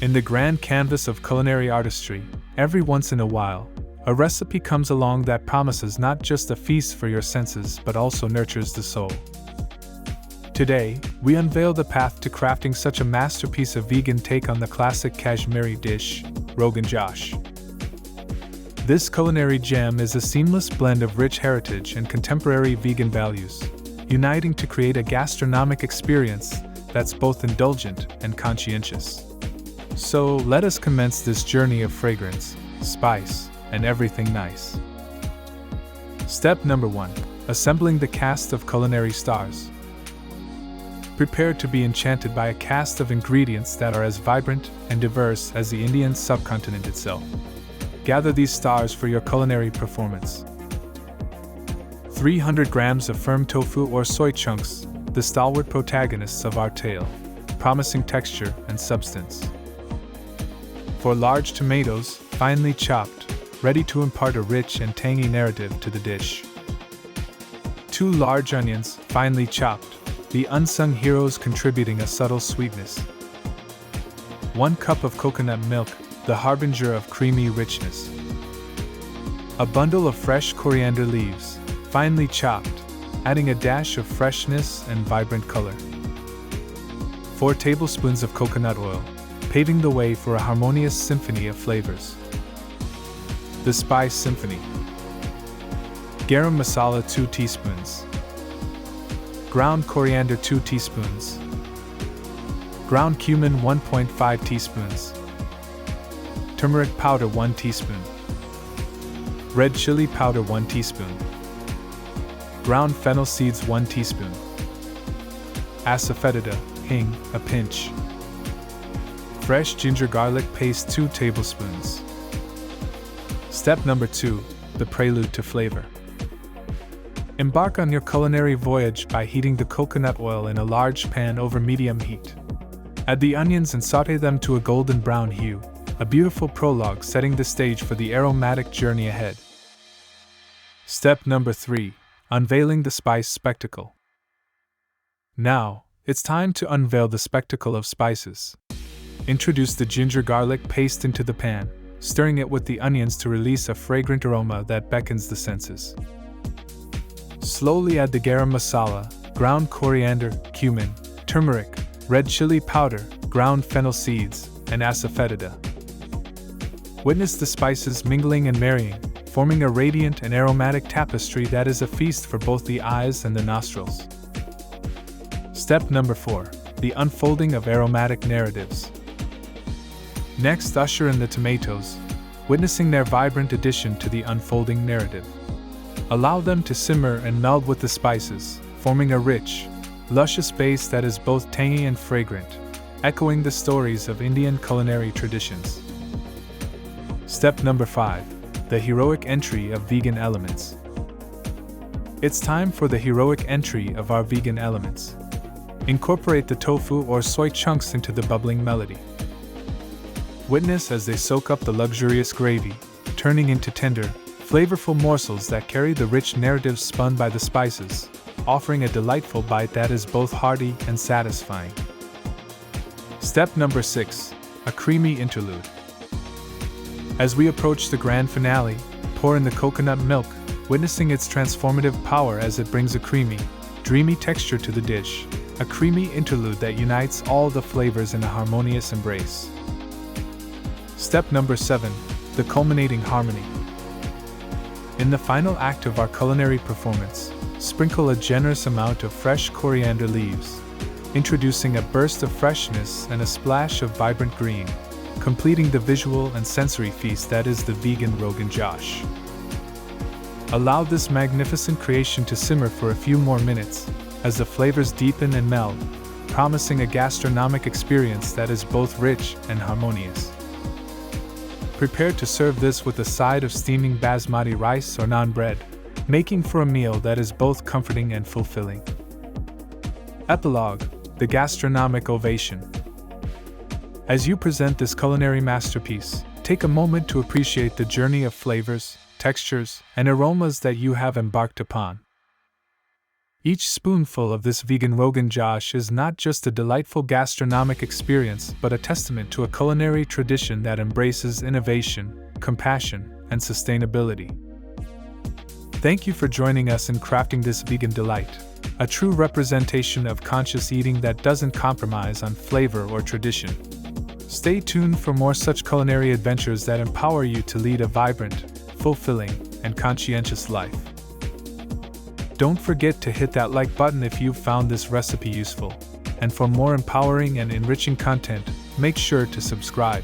In the grand canvas of culinary artistry, every once in a while, a recipe comes along that promises not just a feast for your senses but also nurtures the soul. Today, we unveil the path to crafting such a masterpiece of vegan take on the classic Kashmiri dish, Rogan Josh. This culinary gem is a seamless blend of rich heritage and contemporary vegan values, uniting to create a gastronomic experience that's both indulgent and conscientious. So let us commence this journey of fragrance, spice, and everything nice. Step number 1. Assembling the cast of culinary stars. Prepare to be enchanted by a cast of ingredients that are as vibrant and diverse as the Indian subcontinent itself. Gather these stars for your culinary performance. 300 grams of firm tofu or soy chunks, the stalwart protagonists of our tale, promising texture and substance. 4 large tomatoes, finely chopped, ready to impart a rich and tangy narrative to the dish. 2 large onions, finely chopped, the unsung heroes contributing a subtle sweetness. 1 cup of coconut milk, the harbinger of creamy richness. A bundle of fresh coriander leaves, finely chopped, adding a dash of freshness and vibrant color. 4 tablespoons of coconut oil, paving the way for a harmonious symphony of flavors. The Spice Symphony. Garam masala 2 teaspoons. Ground coriander 2 teaspoons. Ground cumin 1.5 teaspoons. Turmeric powder 1 teaspoon. Red chili powder 1 teaspoon. Ground fennel seeds 1 teaspoon. Asafoetida, hing, a pinch. Fresh ginger garlic paste 2 tablespoons. Step number 2. The prelude to flavor. Embark on your culinary voyage by heating the coconut oil in a large pan over medium heat. Add the onions and sauté them to a golden brown hue, a beautiful prologue setting the stage for the aromatic journey ahead. Step number 3. Unveiling the spice spectacle. Now, it's time to unveil the spectacle of spices. Introduce the ginger garlic paste into the pan, stirring it with the onions to release a fragrant aroma that beckons the senses. Slowly add the garam masala, ground coriander, cumin, turmeric, red chili powder, ground fennel seeds, and asafoetida. Witness the spices mingling and marrying, forming a radiant and aromatic tapestry that is a feast for both the eyes and the nostrils. Step number 4. The unfolding of aromatic narratives. Next, usher in the tomatoes, witnessing their vibrant addition to the unfolding narrative. Allow them to simmer and meld with the spices, forming a rich, luscious base that is both tangy and fragrant, echoing the stories of Indian culinary traditions. Step number 5. The heroic entry of vegan elements. It's time for the heroic entry of our vegan elements. Incorporate the tofu or soy chunks into the bubbling melody. Witness as they soak up the luxurious gravy, turning into tender, flavorful morsels that carry the rich narrative spun by the spices, offering a delightful bite that is both hearty and satisfying. Step number 6. A creamy interlude. As we approach the grand finale, pour in the coconut milk, witnessing its transformative power as it brings a creamy, dreamy texture to the dish, a creamy interlude that unites all the flavors in a harmonious embrace. Step number 7. The culminating harmony. In the final act of our culinary performance, sprinkle a generous amount of fresh coriander leaves, introducing a burst of freshness and a splash of vibrant green, completing the visual and sensory feast that is the Vegan Rogan Josh. Allow this magnificent creation to simmer for a few more minutes, as the flavors deepen and meld, promising a gastronomic experience that is both rich and harmonious. Prepare to serve this with a side of steaming basmati rice or naan bread, making for a meal that is both comforting and fulfilling. Epilogue: The Gastronomic Ovation. As you present this culinary masterpiece, take a moment to appreciate the journey of flavors, textures, and aromas that you have embarked upon. Each spoonful of this vegan Rogan Josh is not just a delightful gastronomic experience but a testament to a culinary tradition that embraces innovation, compassion, and sustainability. Thank you for joining us in crafting this vegan delight, a true representation of conscious eating that doesn't compromise on flavor or tradition. Stay tuned for more such culinary adventures that empower you to lead a vibrant, fulfilling, and conscientious life. Don't forget to hit that like button if you've found this recipe useful, and for more empowering and enriching content, make sure to subscribe.